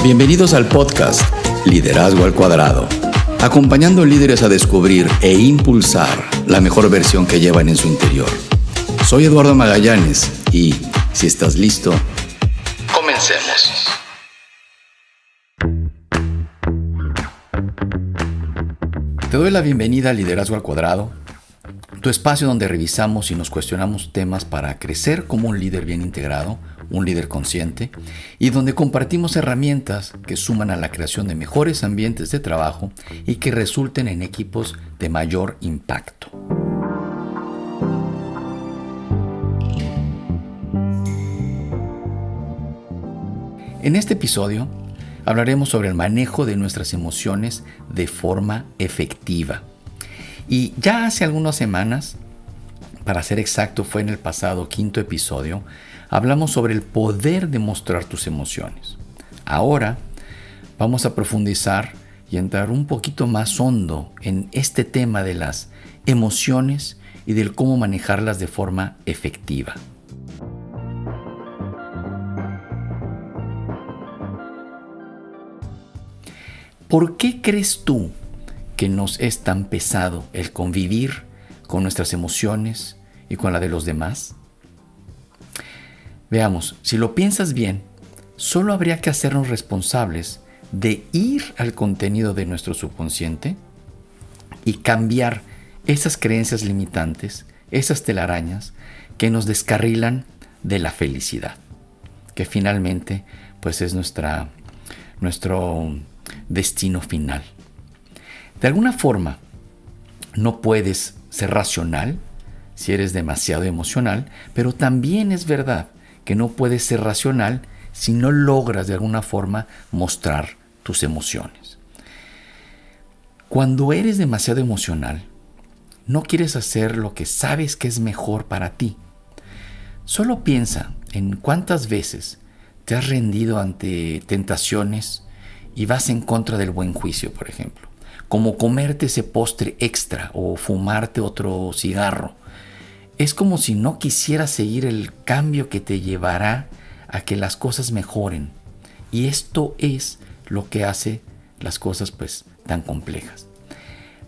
Bienvenidos al podcast Liderazgo al Cuadrado, acompañando líderes a descubrir e impulsar la mejor versión que llevan en su interior. Soy Eduardo Magallanes y, si estás listo, comencemos. Te doy la bienvenida a Liderazgo al Cuadrado, tu espacio donde revisamos y nos cuestionamos temas para crecer como un líder bien integrado, un líder consciente, y donde compartimos herramientas que suman a la creación de mejores ambientes de trabajo y que resulten en equipos de mayor impacto. En este episodio hablaremos sobre el manejo de nuestras emociones de forma efectiva. Y ya hace algunas semanas, para ser exacto, fue en el pasado 5º episodio, hablamos sobre el poder de mostrar tus emociones. Ahora vamos a profundizar y entrar un poquito más hondo en este tema de las emociones y del cómo manejarlas de forma efectiva. ¿Por qué crees tú que nos es tan pesado el convivir con nuestras emociones y con la de los demás? Veamos, si lo piensas bien, solo habría que hacernos responsables de ir al contenido de nuestro subconsciente y cambiar esas creencias limitantes, esas telarañas que nos descarrilan de la felicidad, que finalmente pues es nuestro destino final. De alguna forma, no puedes ser racional si eres demasiado emocional, pero también es verdad que no puedes ser racional si no logras de alguna forma mostrar tus emociones. Cuando eres demasiado emocional, no quieres hacer lo que sabes que es mejor para ti. Solo piensa en cuántas veces te has rendido ante tentaciones y vas en contra del buen juicio, por ejemplo, como comerte ese postre extra o fumarte otro cigarro. Es como si no quisieras seguir el cambio que te llevará a que las cosas mejoren. Y esto es lo que hace las cosas pues tan complejas.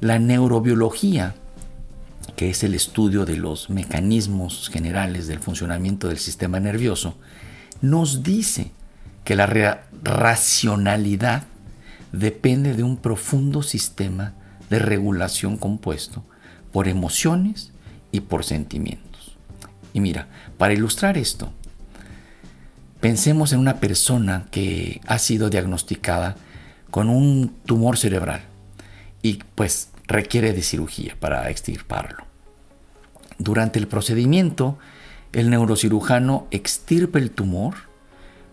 La neurobiología, que es el estudio de los mecanismos generales del funcionamiento del sistema nervioso, nos dice que la racionalidad depende de un profundo sistema de regulación compuesto por emociones y por sentimientos. Y mira, para ilustrar esto, pensemos en una persona que ha sido diagnosticada con un tumor cerebral y pues requiere de cirugía para extirparlo. Durante el procedimiento, el neurocirujano extirpa el tumor,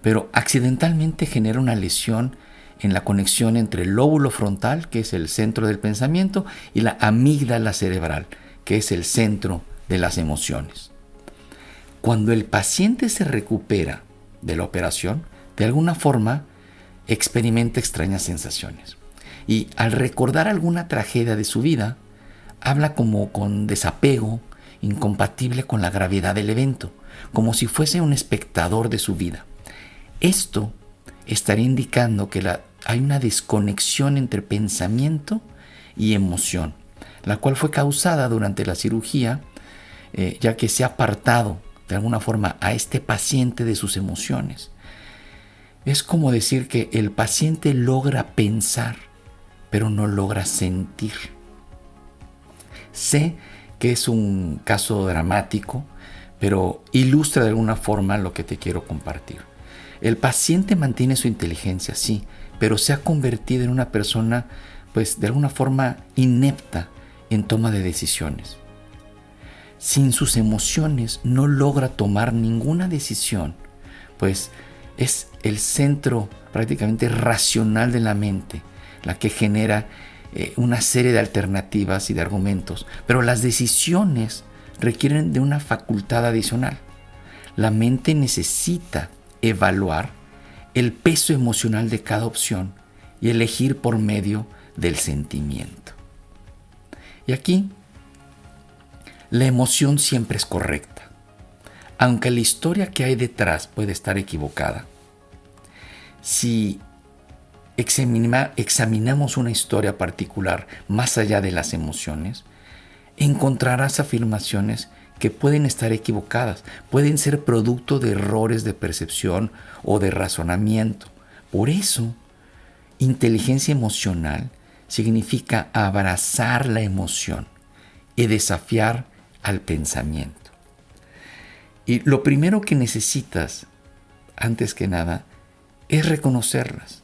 pero accidentalmente genera una lesión en la conexión entre el lóbulo frontal, que es el centro del pensamiento, y la amígdala cerebral, que es el centro de las emociones. Cuando el paciente se recupera de la operación, de alguna forma experimenta extrañas sensaciones. Y al recordar alguna tragedia de su vida, habla como con desapego, incompatible con la gravedad del evento, como si fuese un espectador de su vida. Esto estaría indicando que hay una desconexión entre pensamiento y emoción, la cual fue causada durante la cirugía, ya que se ha apartado de alguna forma a este paciente de sus emociones. Es como decir que el paciente logra pensar, pero no logra sentir. Sé que es un caso dramático, pero ilustra de alguna forma lo que te quiero compartir. El paciente mantiene su inteligencia, sí, pero se ha convertido en una persona, pues, de alguna forma inepta en toma de decisiones. Sin sus emociones no logra tomar ninguna decisión, pues es el centro prácticamente racional de la mente la que genera una serie de alternativas y de argumentos, pero las decisiones requieren de una facultad adicional. La mente necesita evaluar el peso emocional de cada opción y elegir por medio del sentimiento. Y aquí, la emoción siempre es correcta, aunque la historia que hay detrás puede estar equivocada. Si examinamos una historia particular más allá de las emociones, encontrarás afirmaciones que pueden estar equivocadas, pueden ser producto de errores de percepción o de razonamiento. Por eso, inteligencia emocional significa abrazar la emoción y desafiar al pensamiento. Y lo primero que necesitas, antes que nada, es reconocerlas,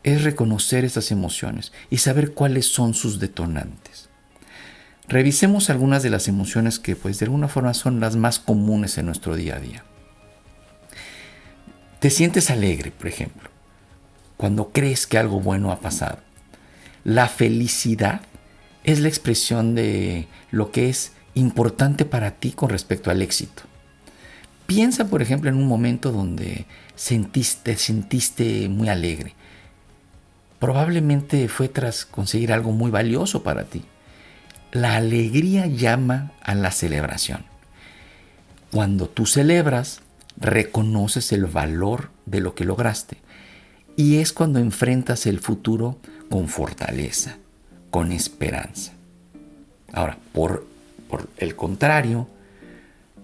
es reconocer estas emociones y saber cuáles son sus detonantes. Revisemos algunas de las emociones que, pues, de alguna forma son las más comunes en nuestro día a día. Te sientes alegre, por ejemplo, cuando crees que algo bueno ha pasado. La felicidad es la expresión de lo que es importante para ti con respecto al éxito. Piensa, por ejemplo, en un momento donde te sentiste muy alegre. Probablemente fue tras conseguir algo muy valioso para ti. La alegría llama a la celebración. Cuando tú celebras, reconoces el valor de lo que lograste. Y es cuando enfrentas el futuro con fortaleza, con esperanza. Ahora, por el contrario,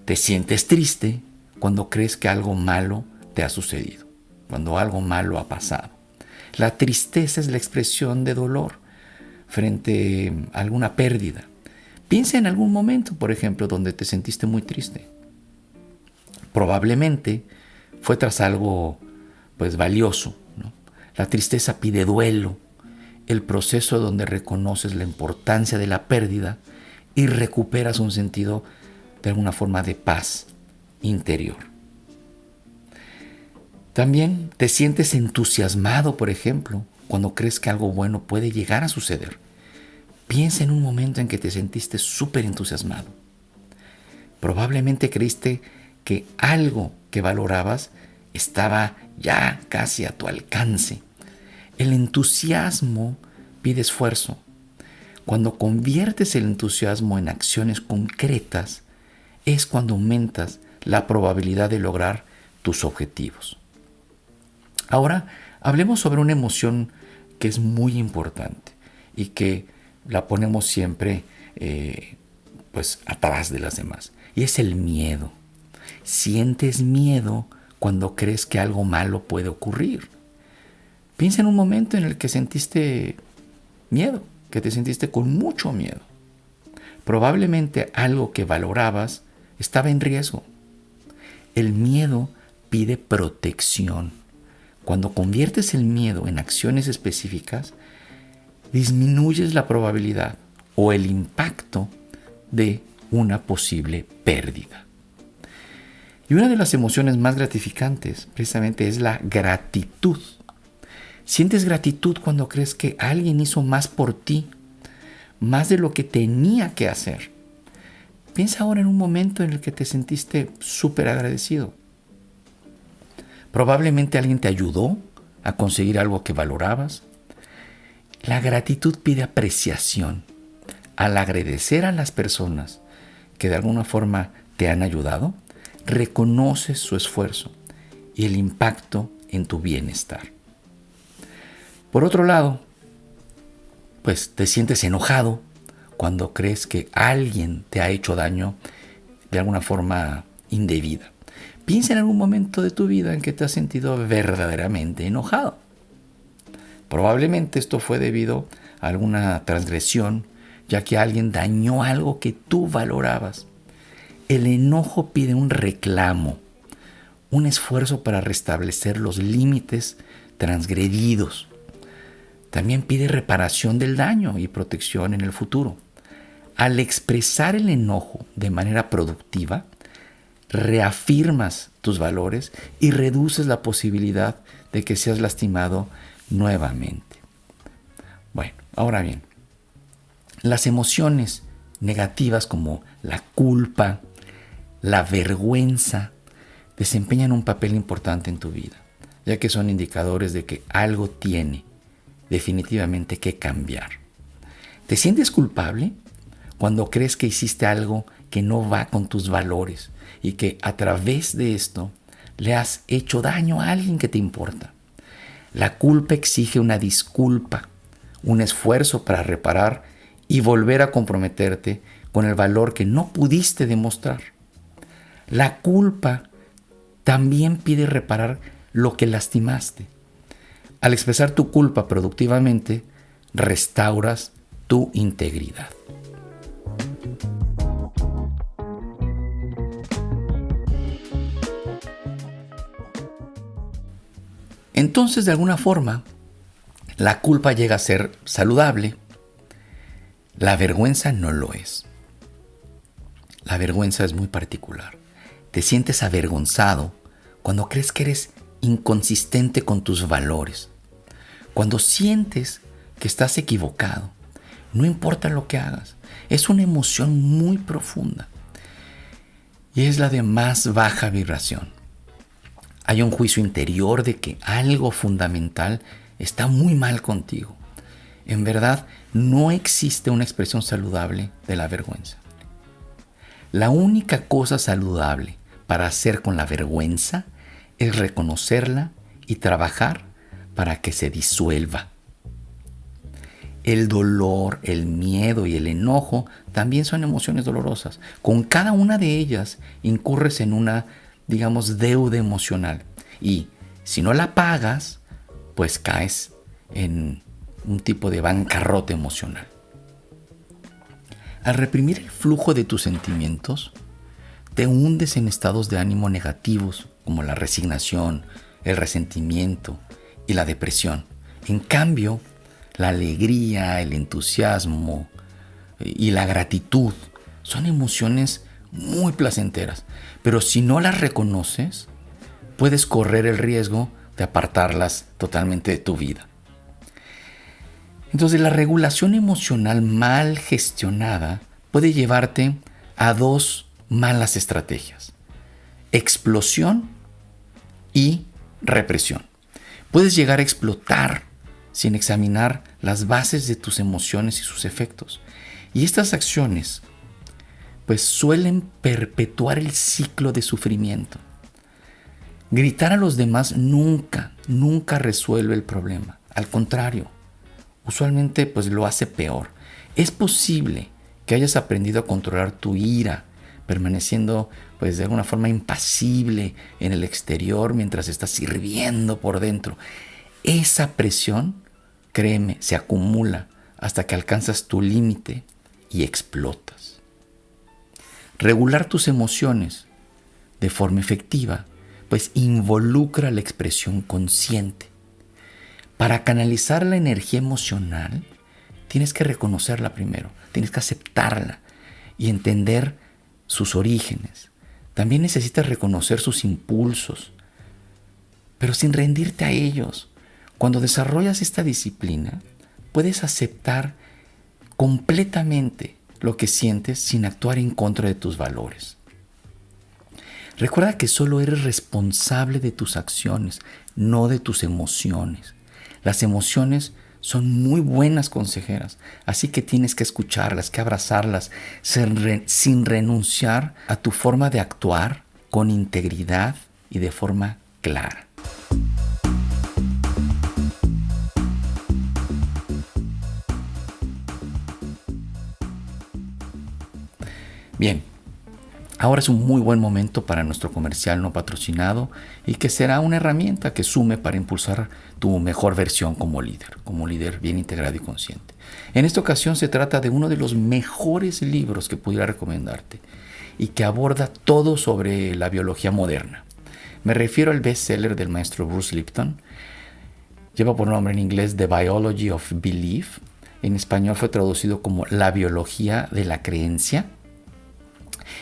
te sientes triste cuando crees que algo malo te ha sucedido, cuando algo malo ha pasado. La tristeza es la expresión de dolor frente a alguna pérdida. Piensa en algún momento, por ejemplo, donde te sentiste muy triste. Probablemente fue tras algo, pues, valioso, ¿no? La tristeza pide duelo, el proceso donde reconoces la importancia de la pérdida y recuperas un sentido de alguna forma de paz interior. También te sientes entusiasmado, por ejemplo, cuando crees que algo bueno puede llegar a suceder. Piensa en un momento en que te sentiste súper entusiasmado. Probablemente creíste que algo que valorabas estaba ya casi a tu alcance. El entusiasmo pide esfuerzo. Cuando conviertes el entusiasmo en acciones concretas, es cuando aumentas la probabilidad de lograr tus objetivos. Ahora, hablemos sobre una emoción que es muy importante y que la ponemos siempre pues atrás de las demás, y es el miedo. Sientes miedo cuando crees que algo malo puede ocurrir. Piensa en un momento en el que sentiste miedo, que te sentiste con mucho miedo. Probablemente algo que valorabas estaba en riesgo. El miedo pide protección. Cuando conviertes el miedo en acciones específicas, disminuyes la probabilidad o el impacto de una posible pérdida. Y una de las emociones más gratificantes precisamente es la gratitud. Sientes gratitud cuando crees que alguien hizo más por ti, más de lo que tenía que hacer. Piensa ahora en un momento en el que te sentiste súper agradecido. Probablemente alguien te ayudó a conseguir algo que valorabas. La gratitud pide apreciación. Al agradecer a las personas que de alguna forma te han ayudado, reconoces su esfuerzo y el impacto en tu bienestar. Por otro lado, pues te sientes enojado cuando crees que alguien te ha hecho daño de alguna forma indebida. Piensa en algún momento de tu vida en que te has sentido verdaderamente enojado. Probablemente esto fue debido a alguna transgresión, ya que alguien dañó algo que tú valorabas. El enojo pide un reclamo, un esfuerzo para restablecer los límites transgredidos. También pide reparación del daño y protección en el futuro. Al expresar el enojo de manera productiva, reafirmas tus valores y reduces la posibilidad de que seas lastimado nuevamente. Bueno, ahora bien, las emociones negativas como la culpa, la vergüenza, desempeñan un papel importante en tu vida, ya que son indicadores de que algo tiene definitivamente que cambiar. ¿Te sientes culpable cuando crees que hiciste algo que no va con tus valores y que a través de esto le has hecho daño a alguien que te importa? La culpa exige una disculpa, un esfuerzo para reparar y volver a comprometerte con el valor que no pudiste demostrar. La culpa también pide reparar lo que lastimaste. Al expresar tu culpa productivamente, restauras tu integridad. Entonces, de alguna forma, la culpa llega a ser saludable. La vergüenza no lo es. La vergüenza es muy particular. Te sientes avergonzado cuando crees que eres inconsistente con tus valores. Cuando sientes que estás equivocado, no importa lo que hagas. Es una emoción muy profunda y es la de más baja vibración. Hay un juicio interior de que algo fundamental está muy mal contigo. En verdad, no existe una expresión saludable de la vergüenza. La única cosa saludable para hacer con la vergüenza es reconocerla y trabajar para que se disuelva. El dolor, el miedo y el enojo también son emociones dolorosas. Con cada una de ellas incurres en una, deuda emocional. Y si no la pagas, pues caes en un tipo de bancarrota emocional. Al reprimir el flujo de tus sentimientos, te hundes en estados de ánimo negativos como la resignación, el resentimiento y la depresión. En cambio, la alegría, el entusiasmo y la gratitud son emociones muy placenteras, pero si no las reconoces, puedes correr el riesgo de apartarlas totalmente de tu vida. Entonces, la regulación emocional mal gestionada puede llevarte a dos malas estrategias: explosión y represión. Puedes llegar a explotar sin examinar las bases de tus emociones y sus efectos. Y estas acciones, pues, suelen perpetuar el ciclo de sufrimiento. Gritar a los demás nunca resuelve el problema. Al contrario, usualmente pues lo hace peor. Es posible que hayas aprendido a controlar tu ira, permaneciendo pues de alguna forma impasible en el exterior mientras estás hirviendo por dentro. Esa presión, créeme, se acumula hasta que alcanzas tu límite y explotas. Regular tus emociones de forma efectiva pues involucra la expresión consciente. Para canalizar la energía emocional, tienes que reconocerla primero, tienes que aceptarla y entender sus orígenes. También necesitas reconocer sus impulsos, pero sin rendirte a ellos. Cuando desarrollas esta disciplina, puedes aceptar completamente lo que sientes sin actuar en contra de tus valores. Recuerda que solo eres responsable de tus acciones, no de tus emociones. Las emociones son muy buenas consejeras, así que tienes que escucharlas, que abrazarlas, sin renunciar a tu forma de actuar con integridad y de forma clara. Bien, ahora es un muy buen momento para nuestro comercial no patrocinado y que será una herramienta que sume para impulsar tu mejor versión como líder bien integrado y consciente. En esta ocasión se trata de uno de los mejores libros que pudiera recomendarte y que aborda todo sobre la biología moderna. Me refiero al bestseller del maestro Bruce Lipton. Lleva por nombre en inglés The Biology of Belief. En español fue traducido como La biología de la creencia.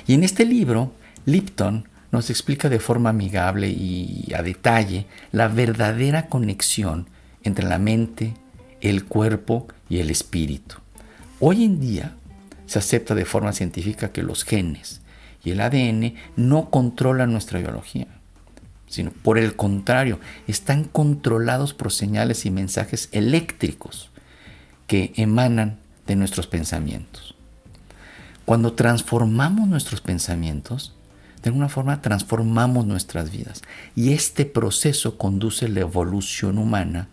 Y en este libro, Lipton nos explica de forma amigable y a detalle la verdadera conexión entre la mente, el cuerpo y el espíritu. Hoy en día se acepta de forma científica que los genes y el ADN no controlan nuestra biología, sino por el contrario, están controlados por señales y mensajes eléctricos que emanan de nuestros pensamientos. Cuando transformamos nuestros pensamientos, de alguna forma transformamos nuestras vidas. Y este proceso conduce la evolución humana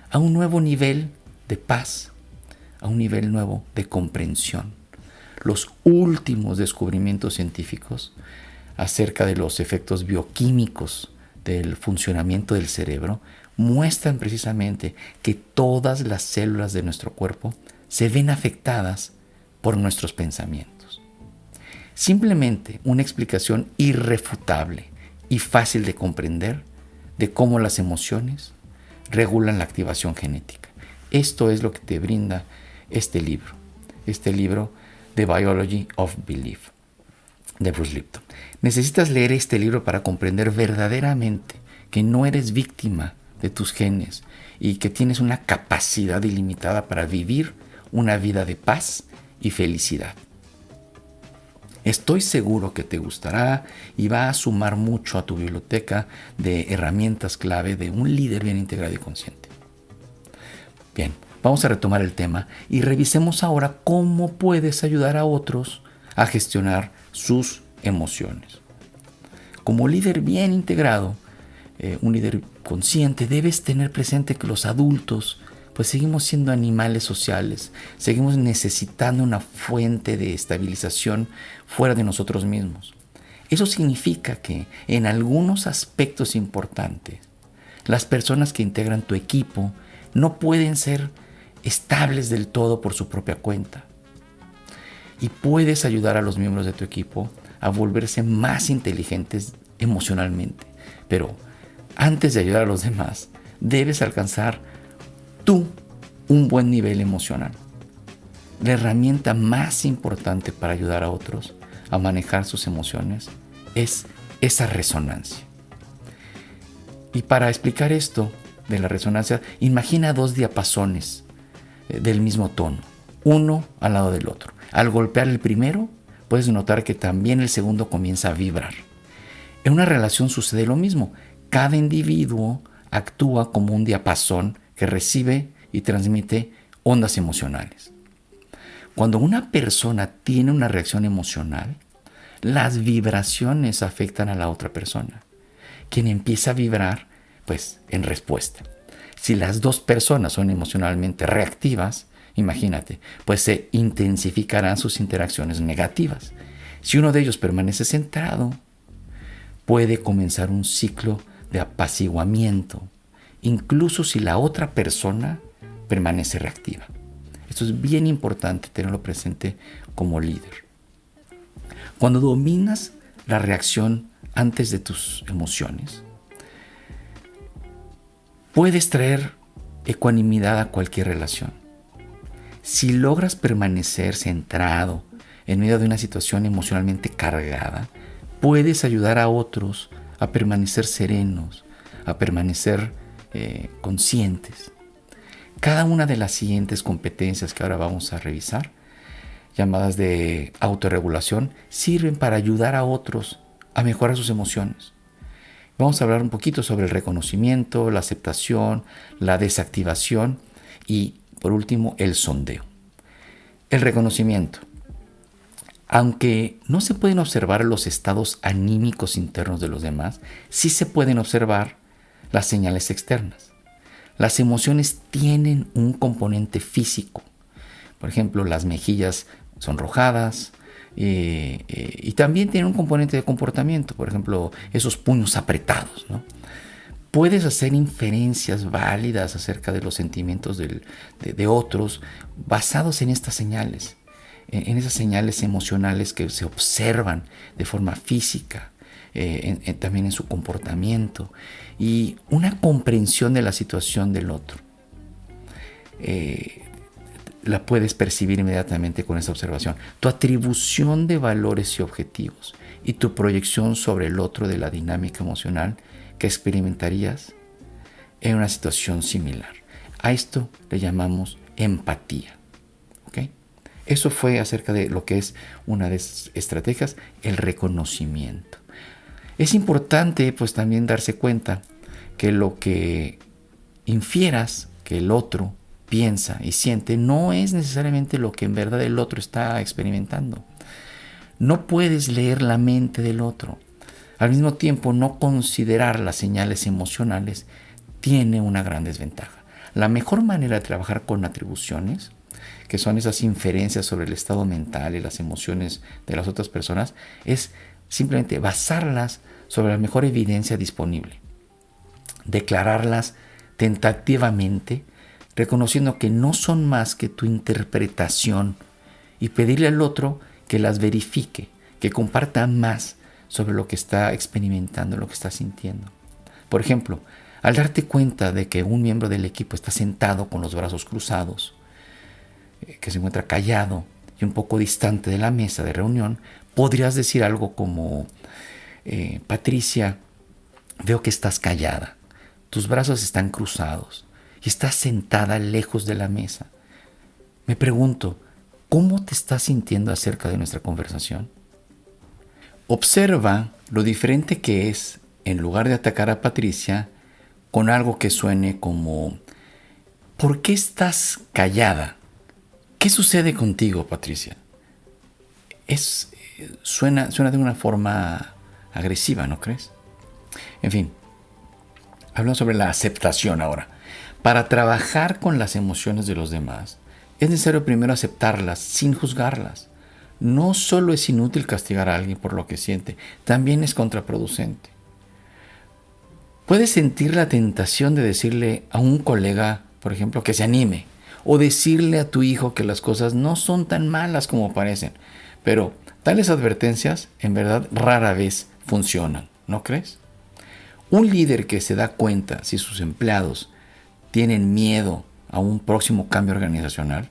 a un nuevo nivel de paz, a un nivel nuevo de comprensión. Los últimos descubrimientos científicos acerca de los efectos bioquímicos del funcionamiento del cerebro muestran precisamente que todas las células de nuestro cuerpo se ven afectadas por nuestros pensamientos. Simplemente una explicación irrefutable y fácil de comprender de cómo las emociones regulan la activación genética. Esto es lo que te brinda este libro The Biology of Belief, de Bruce Lipton. Necesitas leer este libro para comprender verdaderamente que no eres víctima de tus genes y que tienes una capacidad ilimitada para vivir una vida de paz y felicidad. Estoy seguro que te gustará y va a sumar mucho a tu biblioteca de herramientas clave de un líder bien integrado y consciente. Bien, vamos a retomar el tema y revisemos ahora cómo puedes ayudar a otros a gestionar sus emociones. Como líder bien integrado, un líder consciente, debes tener presente que los adultos pues seguimos siendo animales sociales, seguimos necesitando una fuente de estabilización fuera de nosotros mismos. Eso significa que en algunos aspectos importantes, las personas que integran tu equipo no pueden ser estables del todo por su propia cuenta. Y puedes ayudar a los miembros de tu equipo a volverse más inteligentes emocionalmente. Pero antes de ayudar a los demás, debes alcanzar tú un buen nivel emocional. La herramienta más importante para ayudar a otros a manejar sus emociones es esa resonancia. Y para explicar esto de la resonancia, imagina dos diapasones del mismo tono, uno al lado del otro. Al golpear el primero, puedes notar que también el segundo comienza a vibrar. En una relación sucede lo mismo. Cada individuo actúa como un diapasón que recibe y transmite ondas emocionales. Cuando una persona tiene una reacción emocional, las vibraciones afectan a la otra persona, quien empieza a vibrar pues en respuesta. Si las dos personas son emocionalmente reactivas, imagínate, pues se intensificarán sus interacciones negativas. Si uno de ellos permanece centrado, puede comenzar un ciclo de apaciguamiento, incluso si la otra persona permanece reactiva. Esto es bien importante tenerlo presente como líder. Cuando dominas la reacción antes de tus emociones, puedes traer ecuanimidad a cualquier relación. Si logras permanecer centrado en medio de una situación emocionalmente cargada, puedes ayudar a otros a permanecer serenos, a permanecer conscientes. Cada una de las siguientes competencias que ahora vamos a revisar, llamadas de autorregulación, sirven para ayudar a otros a mejorar sus emociones. Vamos a hablar un poquito sobre el reconocimiento, la aceptación, la desactivación y, por último, el sondeo. El reconocimiento. Aunque no se pueden observar los estados anímicos internos de los demás, sí se pueden observar las señales externas. Las emociones tienen un componente físico. Por ejemplo, las mejillas sonrojadas y también tienen un componente de comportamiento. Por ejemplo, esos puños apretados, ¿no? Puedes hacer inferencias válidas acerca de los sentimientos de otros basados en estas señales, en esas señales emocionales que se observan de forma física, también en su comportamiento y una comprensión de la situación del otro. La puedes percibir inmediatamente con esa observación. Tu atribución de valores y objetivos y tu proyección sobre el otro de la dinámica emocional que experimentarías en una situación similar. A esto le llamamos empatía. ¿Okay? Eso fue acerca de lo que es una de las estrategias, el reconocimiento. Es importante pues también darse cuenta que lo que infieras que el otro piensa y siente no es necesariamente lo que en verdad el otro está experimentando. No puedes leer la mente del otro. Al mismo tiempo, no considerar las señales emocionales tiene una gran desventaja. La mejor manera de trabajar con atribuciones, que son esas inferencias sobre el estado mental y las emociones de las otras personas, es simplemente basarlas sobre la mejor evidencia disponible. Declararlas tentativamente, reconociendo que no son más que tu interpretación, y pedirle al otro que las verifique, que comparta más sobre lo que está experimentando, lo que está sintiendo. Por ejemplo, al darte cuenta de que un miembro del equipo está sentado con los brazos cruzados, que se encuentra callado y un poco distante de la mesa de reunión, podrías decir algo como: Patricia, veo que estás callada, tus brazos están cruzados y estás sentada lejos de la mesa. Me pregunto, ¿cómo te estás sintiendo acerca de nuestra conversación? Observa lo diferente que es, en lugar de atacar a Patricia, con algo que suene como: ¿por qué estás callada? ¿Qué sucede contigo, Patricia? Suena de una forma agresiva, ¿no crees? En fin, hablamos sobre la aceptación ahora. Para trabajar con las emociones de los demás, es necesario primero aceptarlas sin juzgarlas. No solo es inútil castigar a alguien por lo que siente, también es contraproducente. Puedes sentir la tentación de decirle a un colega, por ejemplo, que se anime, o decirle a tu hijo que las cosas no son tan malas como parecen. Pero tales advertencias, en verdad, rara vez funcionan, ¿no crees? Un líder que se da cuenta si sus empleados tienen miedo a un próximo cambio organizacional,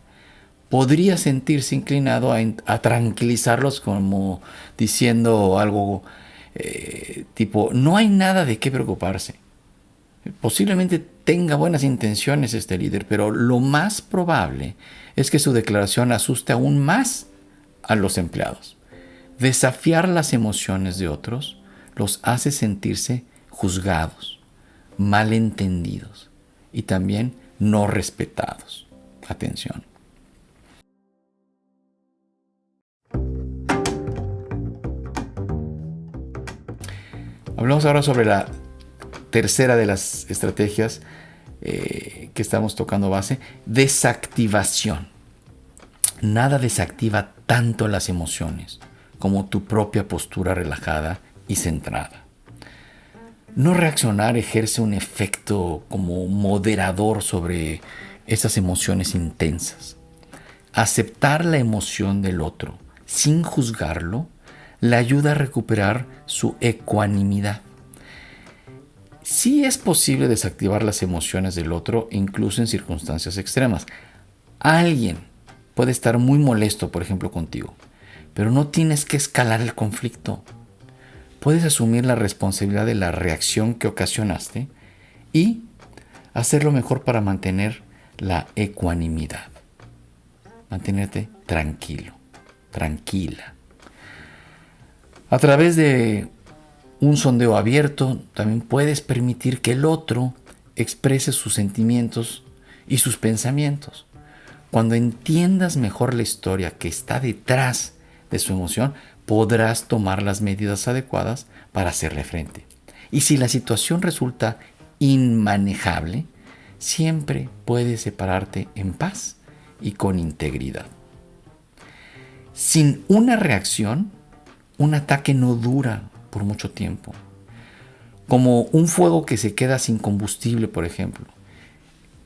podría sentirse inclinado a tranquilizarlos, como diciendo algo tipo: no hay nada de qué preocuparse. Posiblemente tenga buenas intenciones este líder, pero lo más probable es que su declaración asuste aún más a los empleados. Desafiar las emociones de otros los hace sentirse juzgados, malentendidos y también no respetados. Atención. Hablamos ahora sobre la tercera de las estrategias que estamos tocando base: desactivación. Nada desactiva tanto las emociones como tu propia postura relajada y centrada. No reaccionar ejerce un efecto como moderador sobre esas emociones intensas. Aceptar la emoción del otro sin juzgarlo le ayuda a recuperar su ecuanimidad. Sí es posible desactivar las emociones del otro, incluso en circunstancias extremas. Alguien puede estar muy molesto, por ejemplo, contigo, pero no tienes que escalar el conflicto. Puedes asumir la responsabilidad de la reacción que ocasionaste y hacer lo mejor para mantener la ecuanimidad. Mantenerte tranquilo, tranquila. A través de un sondeo abierto, también puedes permitir que el otro exprese sus sentimientos y sus pensamientos. Cuando entiendas mejor la historia que está detrás de su emoción, podrás tomar las medidas adecuadas para hacerle frente. Y si la situación resulta inmanejable, siempre puedes separarte en paz y con integridad. Sin una reacción, un ataque no dura por mucho tiempo. Como un fuego que se queda sin combustible, por ejemplo.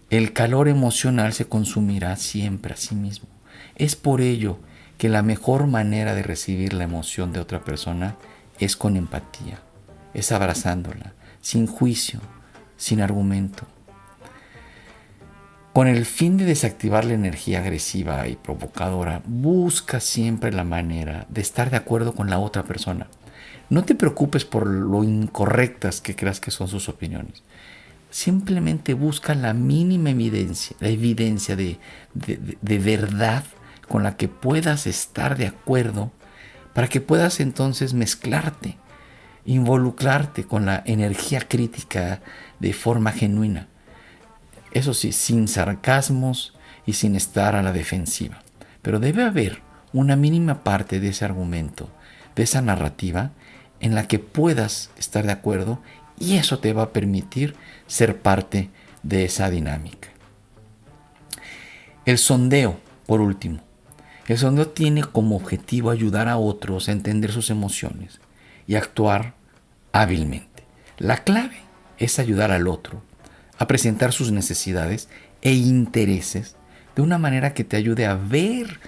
El calor emocional se consumirá siempre a sí mismo. Es por ello que la mejor manera de recibir la emoción de otra persona es con empatía, es abrazándola, sin juicio, sin argumento. Con el fin de desactivar la energía agresiva y provocadora, busca siempre la manera de estar de acuerdo con la otra persona. No te preocupes por lo incorrectas que creas que son sus opiniones. Simplemente busca la mínima evidencia, la evidencia de verdad con la que puedas estar de acuerdo, para que puedas entonces mezclarte, involucrarte con la energía crítica de forma genuina. Eso sí, sin sarcasmos y sin estar a la defensiva. Pero debe haber una mínima parte de ese argumento, de esa narrativa, en la que puedas estar de acuerdo y eso te va a permitir ser parte de esa dinámica. El sondeo, por último. El sondeo tiene como objetivo ayudar a otros a entender sus emociones y actuar hábilmente. La clave es ayudar al otro a presentar sus necesidades e intereses de una manera que te ayude a ver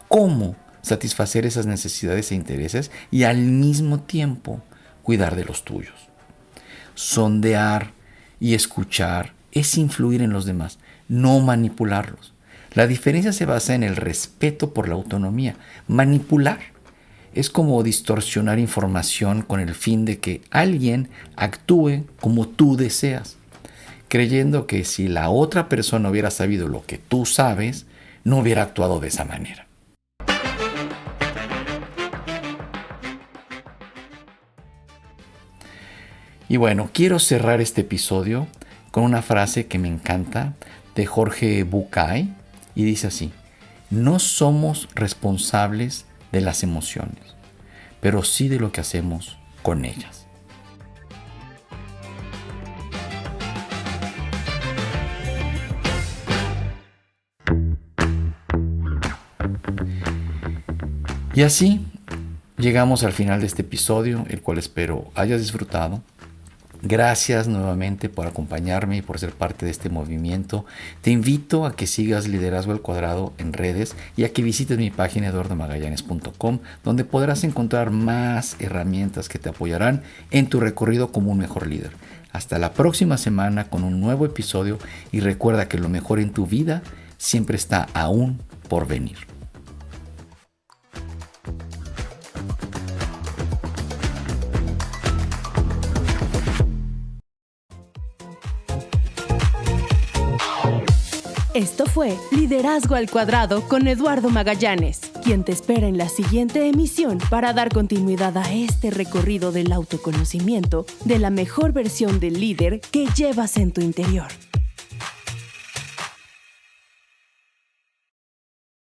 cómo satisfacer esas necesidades e intereses y al mismo tiempo cuidar de los tuyos. Sondear y escuchar es influir en los demás, no manipularlos. La diferencia se basa en el respeto por la autonomía. Manipular es como distorsionar información con el fin de que alguien actúe como tú deseas, creyendo que si la otra persona hubiera sabido lo que tú sabes, no hubiera actuado de esa manera. Y bueno, quiero cerrar este episodio con una frase que me encanta de Jorge Bucay y dice así: no somos responsables de las emociones, pero sí de lo que hacemos con ellas. Y así llegamos al final de este episodio, el cual espero hayas disfrutado. Gracias nuevamente por acompañarme y por ser parte de este movimiento. Te invito a que sigas Liderazgo al Cuadrado en redes y a que visites mi página eduardomagallanes.com, donde podrás encontrar más herramientas que te apoyarán en tu recorrido como un mejor líder. Hasta la próxima semana con un nuevo episodio y recuerda que lo mejor en tu vida siempre está aún por venir. Esto fue Liderazgo al Cuadrado con Eduardo Magallanes, quien te espera en la siguiente emisión para dar continuidad a este recorrido del autoconocimiento de la mejor versión del líder que llevas en tu interior.